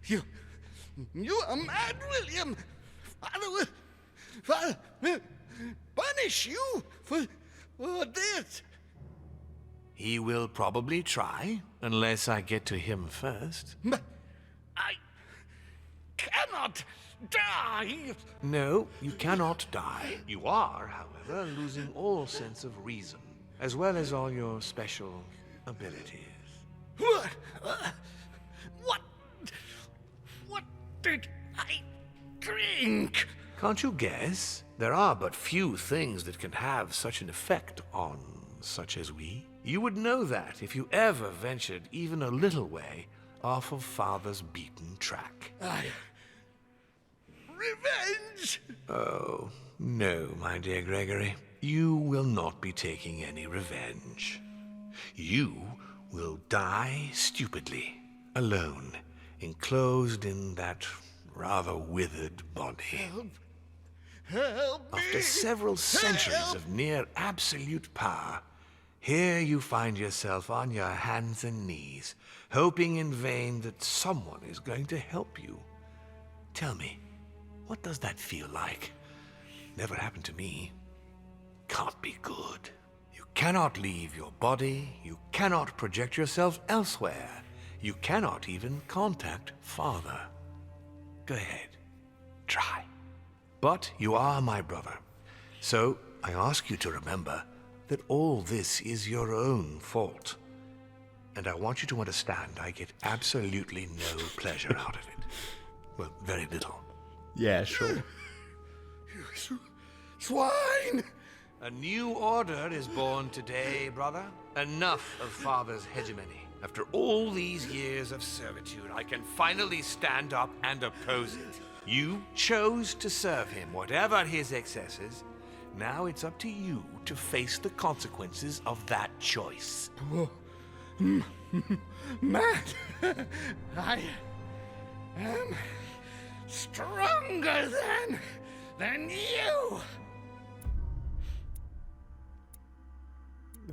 You are mad, William. Father will punish you for this. He will probably try, unless I get to him first. But I cannot die. No, you cannot die. You are, however, losing all sense of reason, as well as all your special abilities. What did I drink? Can't you guess? There are but few things that can have such an effect on such as we. You would know that if you ever ventured even a little way off of Father's beaten track. Revenge! Oh, no, my dear Gregory. You will not be taking any revenge. You will die stupidly, alone, enclosed in that rather withered body. Help me! After several centuries of near absolute power, here you find yourself on your hands and knees, hoping in vain that someone is going to help you. Tell me, what does that feel like? Never happened to me. Can't be good. You cannot leave your body, you cannot project yourself elsewhere, you cannot even contact Father. Go ahead, try. But you are my brother, so I ask you to remember that all this is your own fault. And I want you to understand I get absolutely no pleasure out of it. Well, very little. Yeah, sure. You swine! A new order is born today, brother. Enough of Father's hegemony. After all these years of servitude, I can finally stand up and oppose it. You chose to serve him, whatever his excesses. Now it's up to you to face the consequences of that choice. Matt, I am stronger than you.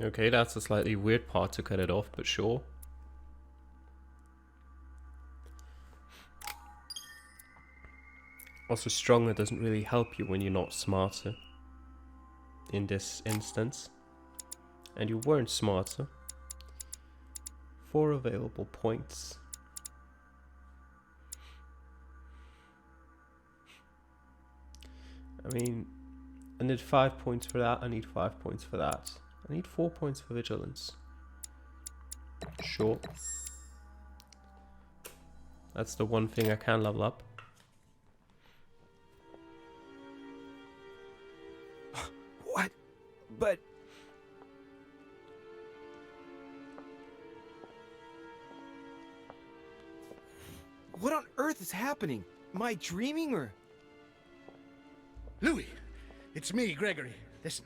Okay, that's a slightly weird part to cut it off, but sure. Also, stronger doesn't really help you when you're not smarter. In this instance. And you weren't smarter. 4 available points. I mean, I need 5 points for that, I need 5 points for that. I need 4 points for vigilance. Sure. That's the one thing I can level up. What? But... What on earth is happening? Am I dreaming or... Louis, it's me, Gregory. Listen,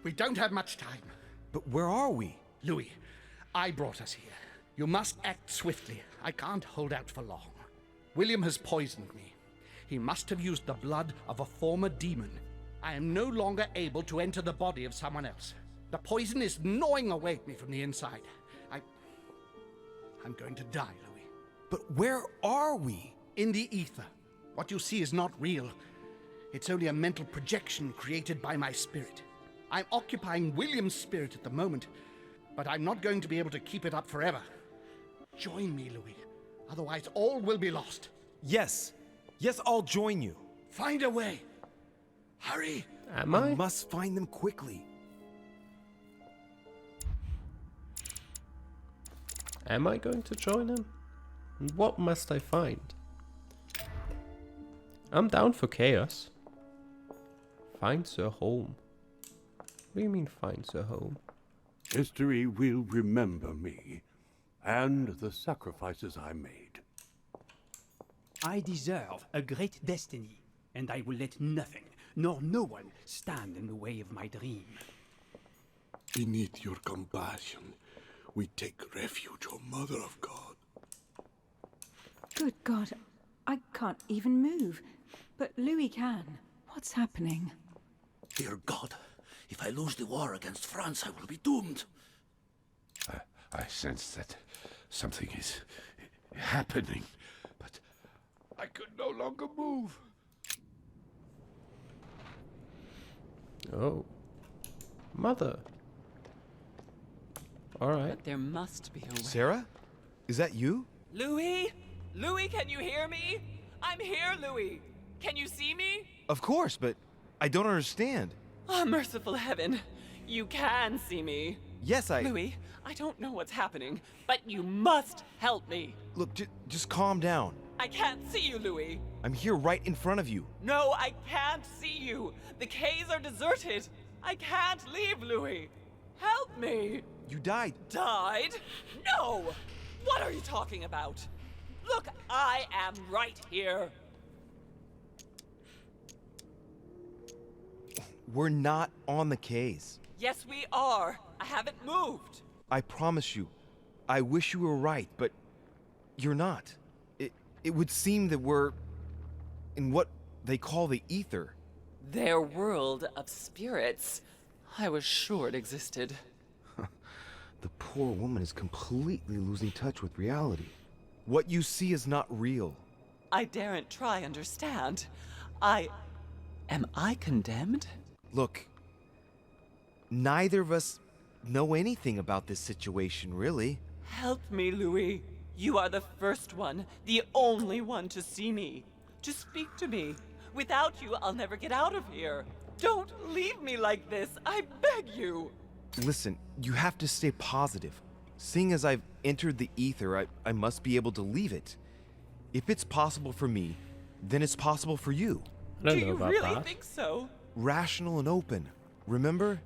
we don't have much time. But where are we? Louis, I brought us here. You must act swiftly. I can't hold out for long. William has poisoned me. He must have used the blood of a former demon. I am no longer able to enter the body of someone else. The poison is gnawing away at me from the inside. I'm going to die, Louis. But where are we? In the ether. What you see is not real. It's only a mental projection created by my spirit. I'm occupying William's spirit at the moment, but I'm not going to be able to keep it up forever. Join me, Louis. Otherwise, all will be lost. Yes. Yes, I'll join you. Find a way. Hurry. Am I? I must find them quickly. Am I going to join him? And what must I find? I'm down for chaos. Find Sir Home. What do you mean find Sir Home? History will remember me and the sacrifices I made. I deserve a great destiny, and I will let nothing, nor no one, stand in the way of my dream. Beneath your compassion, we take refuge, O Mother of God. Good God, I can't even move. But Louis can. What's happening? Dear God, if I lose the war against France, I will be doomed. I sense that something is happening, but longer move. Oh. Mother. Alright. But there must be a way. Sarah? Is that you? Louis? Louis, can you hear me? I'm here, Louis. Can you see me? Of course, but I don't understand. Oh, merciful heaven. You can see me. Yes, Louis, I don't know what's happening, but you must help me. Look, just calm down. I can't see you, Louis. I'm here right in front of you. No, I can't see you. The caves are deserted. I can't leave, Louis. Help me. You died. Died? No! What are you talking about? Look, I am right here. We're not on the K's. Yes, we are. I haven't moved. I promise you. I wish you were right, but you're not. It would seem that we're in what they call the ether. Their world of spirits. I was sure it existed. The poor woman is completely losing touch with reality. What you see is not real. I daren't try understand. Am I condemned? Look, neither of us know anything about this situation, really. Help me, Louis. You are the first one, the only one to see me, to speak to me. Without you, I'll never get out of here. Don't leave me like this, I beg you. Listen, you have to stay positive. Seeing as I've entered the ether, I must be able to leave it. If it's possible for me, then it's possible for you. I don't Do know you about really that. think so? Rational and open. Remember?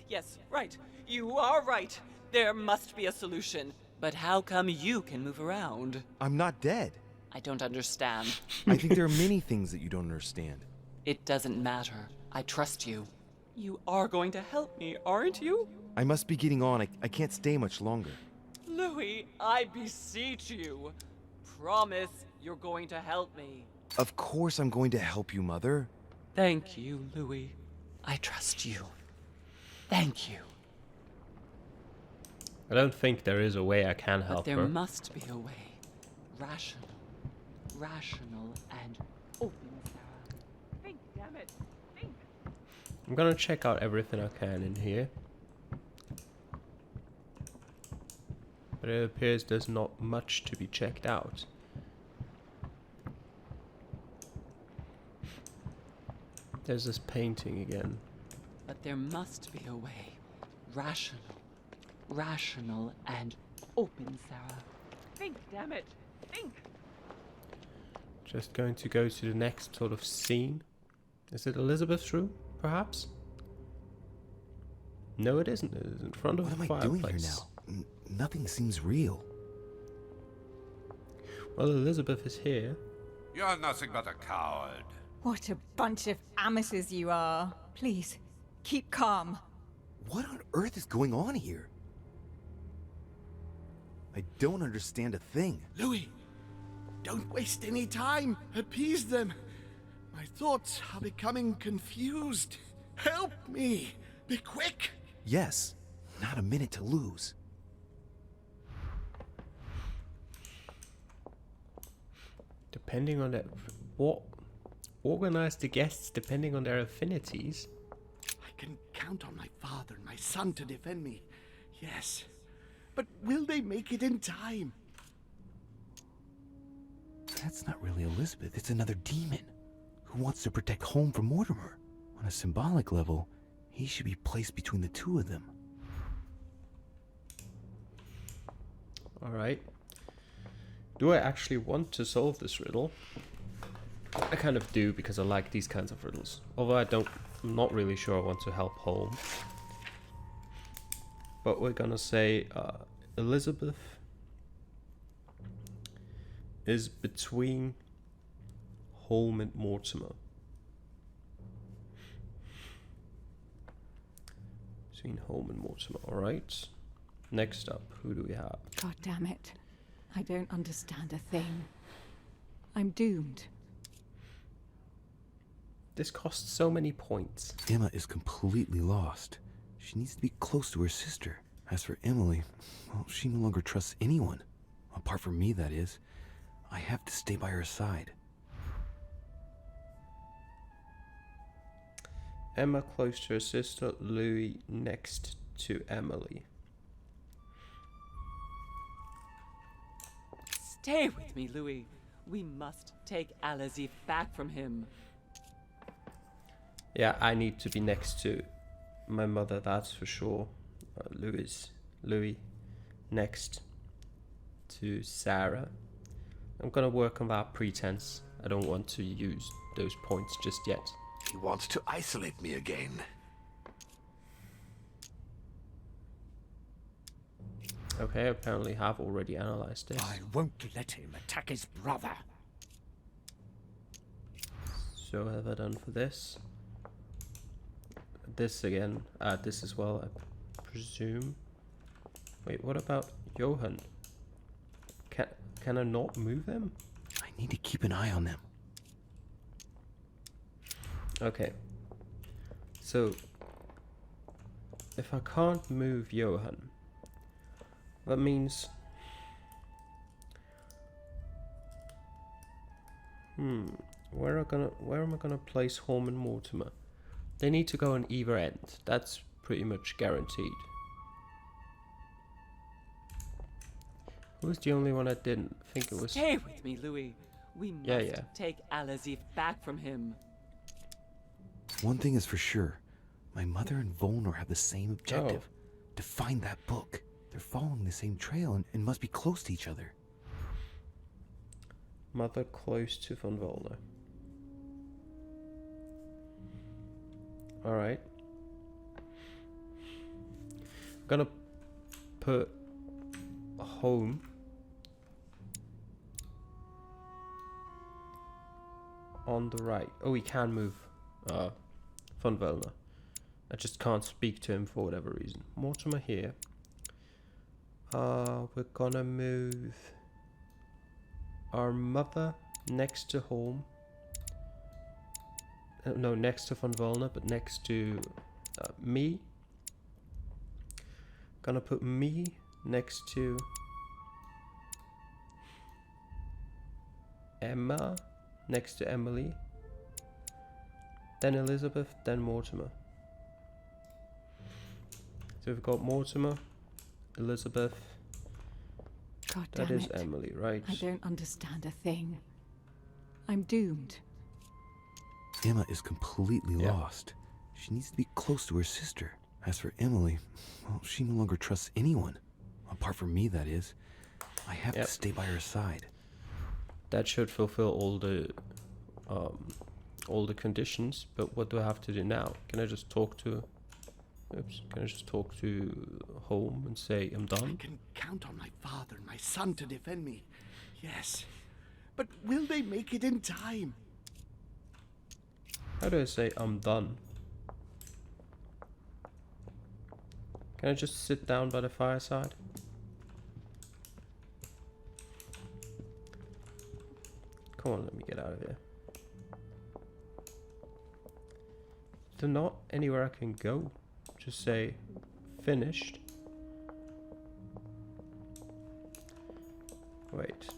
Yes, right. You are right. There must be a solution. But how come you can move around? I'm not dead. I don't understand. I think there are many things that you don't understand. It doesn't matter. I trust you. You are going to help me, aren't you? I must be getting on. I can't stay much longer. Louis, I beseech you. Promise you're going to help me. Of course I'm going to help you, Mother. Thank you, Louis. I trust you. Thank you. I don't think there is a way I can help But there her. must be a way. Rational and open, Sarah. Think, damn it. Think. I'm gonna check out everything I can in here. But it appears there's not much to be checked out. There's this painting again. But there must be a way. Rational and open, Sarah. Think, damn it. Think. Just going to go to the next sort of scene. Is it Elizabeth's room, perhaps? No, it isn't. It is in front of What the am I fireplace. doing here now? Nothing seems real. Well, Elizabeth is here. You're nothing but a coward. What a bunch of amateurs you are. Please, keep calm. What on earth is going on here? I don't understand a thing. Louis, don't waste any time. Appease them. My thoughts are becoming confused. Help me. Be quick. Yes, not a minute to lose. Depending on what organize the guests depending on their affinities. I can count on my father and my son to defend me. Yes. But will they make it in time? That's not really Elizabeth. It's another demon who wants to protect home from Mortimer. On a symbolic level, he should be placed between the two of them. Alright. Do I actually want to solve this riddle? I kind of do because I like these kinds of riddles. Although I'm not really sure I want to help home. But we're gonna say Elizabeth is between Holm and Mortimer. Between Holm and Mortimer, alright. Next up, who do we have? God damn it. I don't understand a thing. I'm doomed. This costs so many points. Emma is completely lost. She needs to be close to her sister. As for Emily, well, she no longer trusts anyone. Apart from me, that is. I have to stay by her side. Emma close to her sister, Louis next to Emily. Stay with me, Louis. We must take Alazif back from him. Yeah, I need to be next to my mother, that's for sure. Louis next to Sarah. I'm gonna work on that pretense. I don't want to use those points just yet. He wants to isolate me again. Okay, apparently have already analyzed this. I won't let him attack his brother. So have I done for this? This again. This as well, I presume. Wait, what about Johan? Can I not move him? I need to keep an eye on them. Okay. So, if I can't move Johan, that means... Where am I gonna place Holm and Mortimer? They need to go on either end. That's pretty much guaranteed. Who was the only one I didn't think it was? Stay with me, Louis. We must Yeah. take Alazif back from him. One thing is for sure. My mother and Volnor have the same objective. To find that book. They're following the same trail and must be close to each other. Mother close to von Volner. Alright. I'm gonna put home on the right. Oh, we can move von Volner. I just can't speak to him for whatever reason. Mortimer here. We're gonna move our mother next to home. No, next to von Volner, but next to me. Gonna put me next to Emma, next to Emily, then Elizabeth, then Mortimer. So we've got Mortimer, Elizabeth, God that damn is it. Emily, right? I don't understand a thing. I'm doomed. Emma is completely lost. She needs to be close to her sister. As for Emily, well, she no longer trusts anyone. Apart from me, that is. I have to stay by her side. That should fulfill all the conditions, but what do I have to do now? Can I just talk to... Oops, can I just talk to home and say I'm done? I can count on my father and my son to defend me. Yes. But will they make it in time? How do I say I'm done? Can I just sit down by the fireside? Come on, let me get out of here. Is there not anywhere I can go? Just say finished. Wait.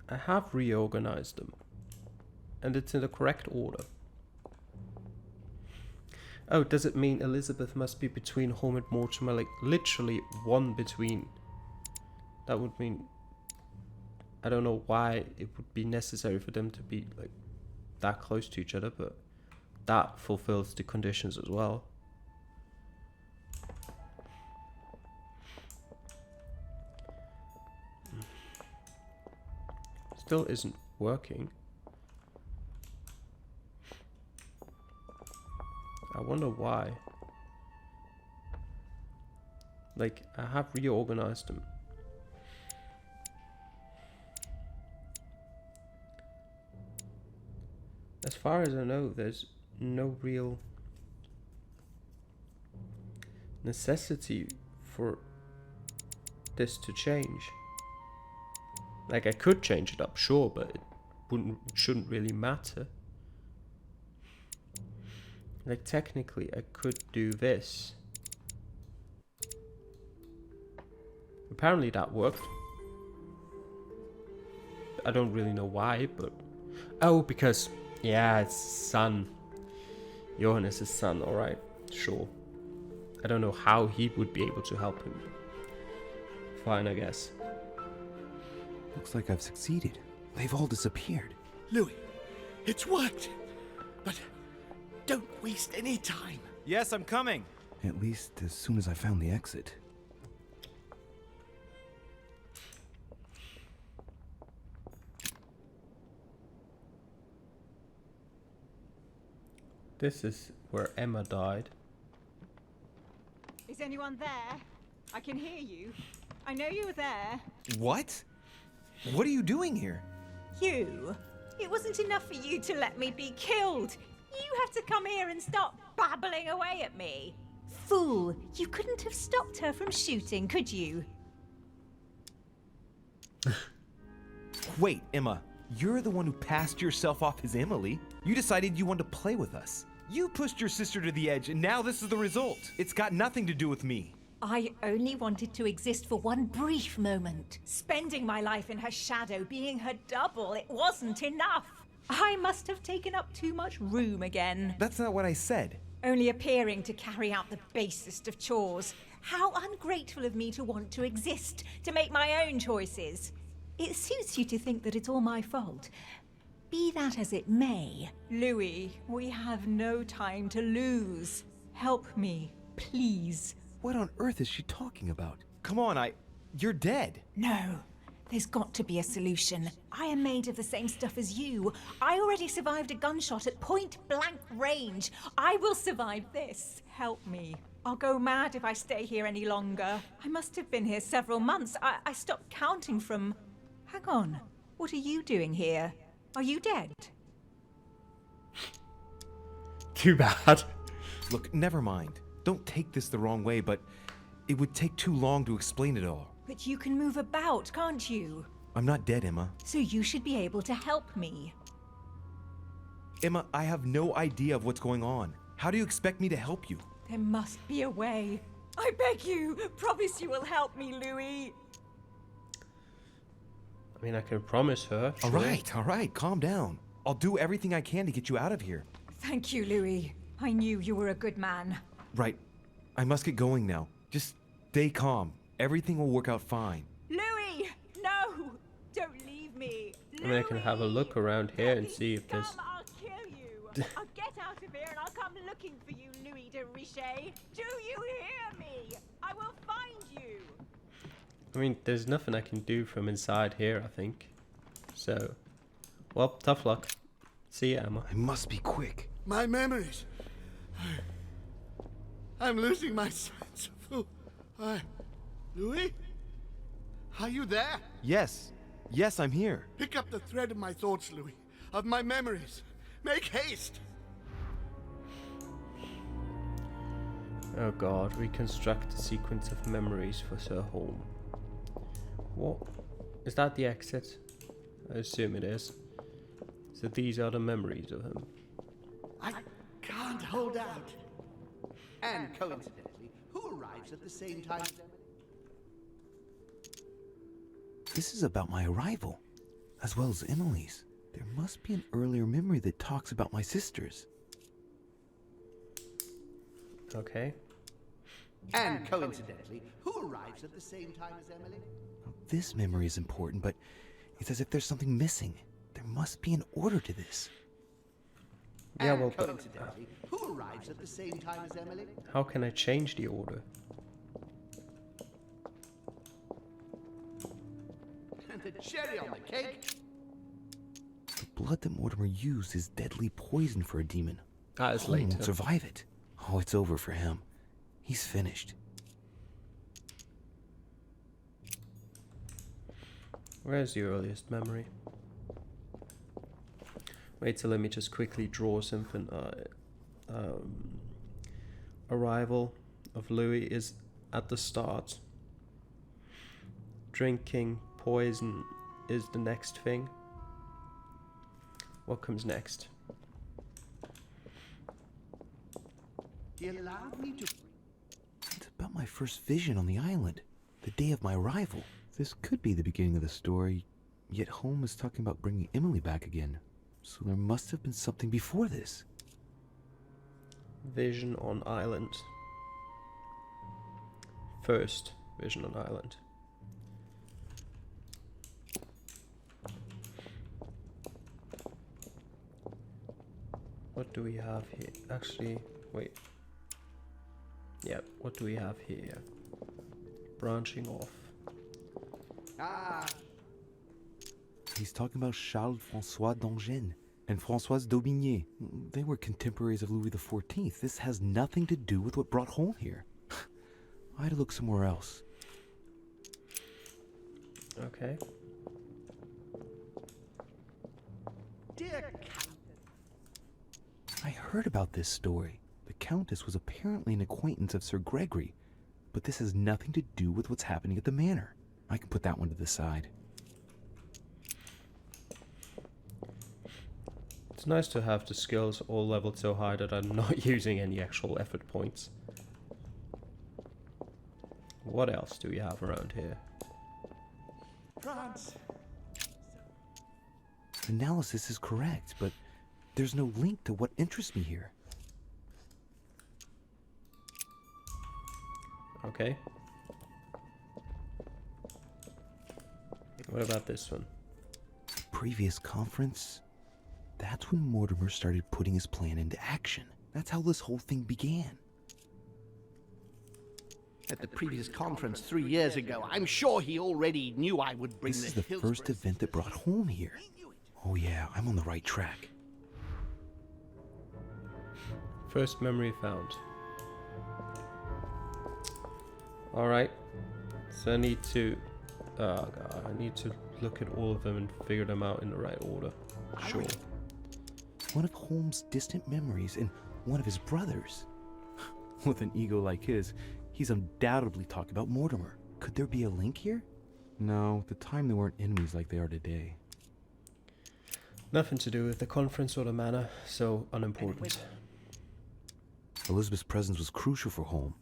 I have reorganized them. And it's in the correct order. Oh, does it mean Elizabeth must be between Holm and Mortimer? Like, literally one between. That would mean... I don't know why it would be necessary for them to be, like, that close to each other, but that fulfills the conditions as well. Still isn't working. I wonder why. Like, I have reorganized them. As far as I know, there's no real necessity for this to change. Like, I could change it up, sure, but it shouldn't really matter. Like, technically, I could do this. Apparently that worked. I don't really know why, but... Oh, because... Yeah, it's son. Johan is his son, alright. Sure. I don't know how he would be able to help him. Fine, I guess. Looks like I've succeeded. They've all disappeared. Louis, it's worked. But don't waste any time. Yes, I'm coming. At least as soon as I found the exit. This is where Emma died. Is anyone there? I can hear you. I know you were there. What? What are you doing here? You? It wasn't enough for you to let me be killed. You have to come here and start babbling away at me. Fool, you couldn't have stopped her from shooting, could you? Wait, Emma. You're the one who passed yourself off as Emily. You decided you wanted to play with us. You pushed your sister to the edge, and now this is the result. It's got nothing to do with me. I only wanted to exist for one brief moment. Spending my life in her shadow, being her double, it wasn't enough. I must have taken up too much room again. That's not what I said. Only appearing to carry out the basest of chores. How ungrateful of me to want to exist, to make my own choices. It suits you to think that it's all my fault. Be that as it may, Louis, we have no time to lose. Help me, please. What on earth is she talking about? Come on, you're dead. No, there's got to be a solution. I am made of the same stuff as you. I already survived a gunshot at point-blank range. I will survive this. Help me. I'll go mad if I stay here any longer. I must have been here several months. I stopped counting from... Hang on. What are you doing here? Are you dead? Too bad. Look, never mind. Don't take this the wrong way, but it would take too long to explain it all. But you can move about, can't you? I'm not dead, Emma. So you should be able to help me. Emma, I have no idea of what's going on. How do you expect me to help you? There must be a way. I beg you, promise you will help me, Louis. I mean, I can promise her. Sure. All right, calm down. I'll do everything I can to get you out of here. Thank you, Louis. I knew you were a good man. Right. I must get going now. Just stay calm. Everything will work out fine. Louis! No! Don't leave me! I mean, I can have a look around here and see if there's... I'll kill you! I'll get out of here and I'll come looking for you, Louis de Richet! Do you hear me? I will find you! I mean, there's nothing I can do from inside here, I think. So, well, tough luck. See ya, Emma. I must be quick. My memories. I'm losing my sense of who... Louis? Are you there? Yes, I'm here. Pick up the thread of my thoughts, Louis. Of my memories. Make haste! Oh god, reconstruct a sequence of memories for Sir Holm. What? Is that the exit? I assume it is. So these are the memories of him. I can't hold out. And coincidentally, who arrives at the same time as Emily? This is about my arrival, as well as Emily's. There must be an earlier memory that talks about my sisters. Okay. And coincidentally, who arrives at the same time as Emily? This memory is important, but it's as if there's something missing. There must be an order to this. Yeah, well, but coincidentally, who arrives at the same time as Emily? how can I change the order? And the cherry on the cake. The blood that Mortimer used is deadly poison for a demon. That is Holm later. won't survive it. Oh, it's over for him. He's finished. Where's the earliest memory? Wait, so let me just quickly draw something. Arrival of Louis is at the start. Drinking poison is the next thing. What comes next? He allowed me to... It's about my first vision on the island. The day of my arrival. This could be the beginning of the story. yet Holmes is talking about bringing Emily back again. So there must have been something before this. Vision on island. First vision on island. What do we have here? Actually, wait. Yeah, what do we have here? Branching off. Ah, He's talking about Charles-François d'Angennes and Françoise d'Aubigné. They were contemporaries of Louis XIV. This has nothing to do with what brought Holmes here. I had to look somewhere else. Okay. dear Countess. I heard about this story. The Countess was apparently an acquaintance of Sir Gregory, but this has nothing to do with what's happening at the manor. I can put that one to the side. It's nice to have the skills all leveled so high that I'm not using any actual effort points. What else do we have around here? France. Analysis is correct, but there's no link to what interests me here. Okay. What about this one? Previous conference? That's when Mortimer started putting his plan into action. That's how this whole thing began. At the previous conference 3 years ago, I'm sure he already knew I would bring This is the first event that brought Holmes here. Oh yeah, I'm on the right track. First memory found. Alright. So I need to... Oh god, I need to look at all of them and figure them out in the right order. Sure. One of Holmes' distant memories and one of his brothers. With an ego like his, he's undoubtedly talking about Mortimer. Could there be a link here? No, at the time they weren't enemies like they are today. Nothing to do with the conference or the manor, so unimportant. Elizabeth's presence was crucial for Holmes.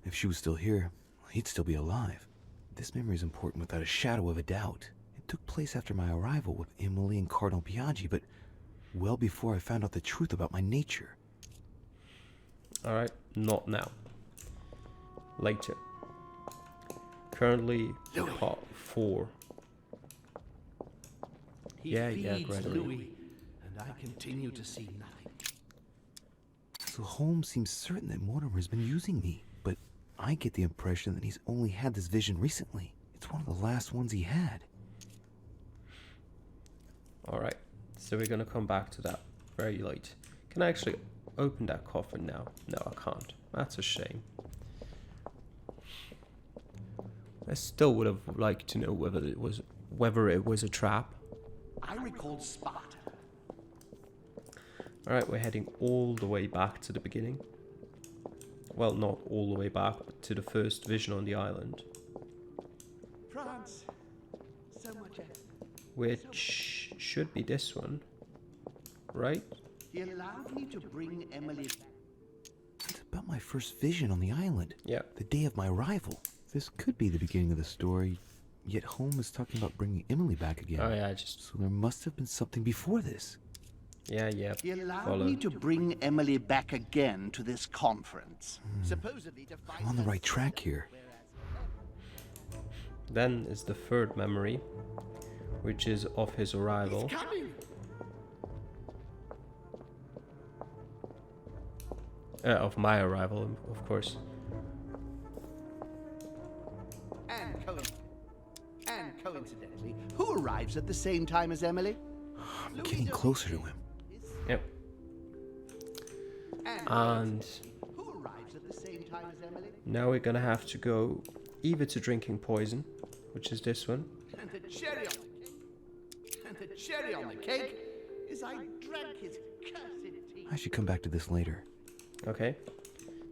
If she was still here, he'd still be alive. This memory is important without a shadow of a doubt. It took place after my arrival with Emily and Cardinal Biaggi, but well before I found out the truth about my nature. Alright, not now. Later. Currently, part 4. He yeah, feeds Gregory. Louis, and I continue to see nothing. So Holmes seems certain that Mortimer has been using me, but I get the impression that he's only had this vision recently. It's one of the last ones he had. Alright, so we're gonna come back to that very late. Can I actually open that coffin now? No, I can't. That's a shame. I still would have liked to know whether it was a trap. I recalled Sparta. Alright, we're heading all the way back to the beginning. Well, not all the way back, but to the first vision on the island. France. So much effort. Which should be this one. Right? He allowed me to bring Emily back. It's about my first vision on the island. Yeah. The day of my arrival. This could be the beginning of the story, yet Holmes is talking about bringing Emily back again. Oh yeah, just... So there must have been something before this. Yeah. He allowed me to bring Emily back again to this conference. Supposedly to find I'm on the right track here. Then is the third memory, which is of his arrival. He's coming. Of my arrival, of course. And coincidentally, who arrives at the same time as Emily? I'm getting closer to him. Yep. And who arrives at the same time as Emily? now we're gonna have to go either to drinking poison, which is this one. And the cherry on the cake. And the cherry on the cake is I drank his cursed tea. I should come back to this later. Okay.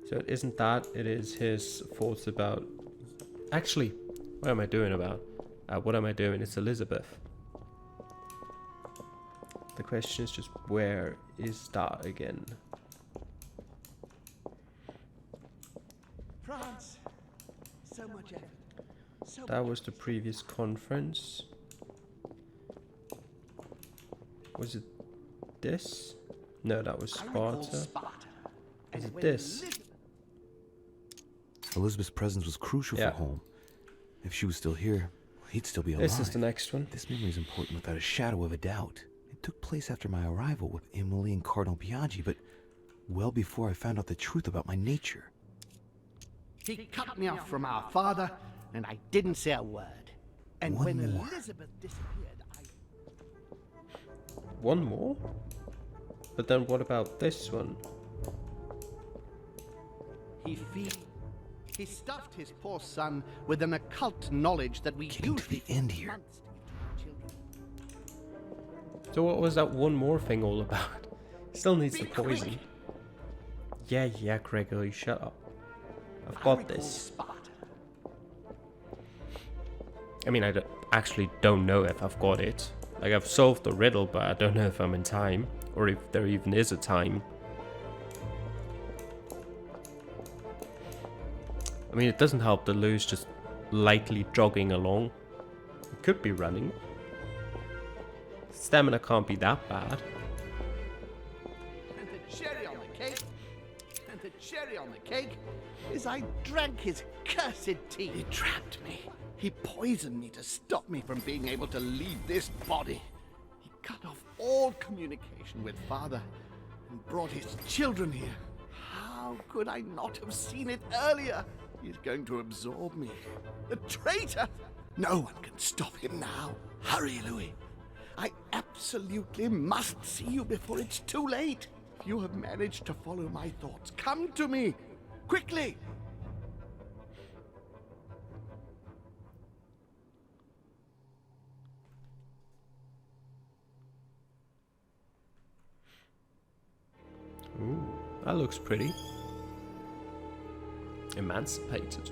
So it isn't that, it is his thoughts about... Actually, what am I doing about? What am I doing? It's Elizabeth. The question is just, where is that again? France. So much effort. That was the previous conference. Was it this? No, that was Sparta. Is it this? Elizabeth's presence was crucial for home. If she was still here, he'd still be alive. This is the next one. This memory is important without a shadow of a doubt. It took place after my arrival with Emily and Cardinal Biaggi, but well before I found out the truth about my nature. He cut me off from our father, and I didn't say a word. And when Elizabeth disappeared, One more? But then what about this one? He stuffed his poor son with an occult knowledge that we Getting to the end here. So what was that one more thing all about? Still needs the poison. Yeah, Gregory, shut up. I've got this. I mean, actually don't know if I've got it. Like, I've solved the riddle, but I don't know if I'm in time, or if there even is a time. I mean, it doesn't help that Lou's just lightly jogging along. He could be running. Stamina can't be that bad. And the cherry on the cake, is I drank his cursed tea. He trapped me. He poisoned me to stop me from being able to leave this body. He cut off all communication with Father and brought his children here. How could I not have seen it earlier? He's going to absorb me. The traitor! No one can stop him now. Hurry, Louis. I absolutely must see you before it's too late. If you have managed to follow my thoughts, come to me. Quickly! Ooh, that looks pretty. Emancipated.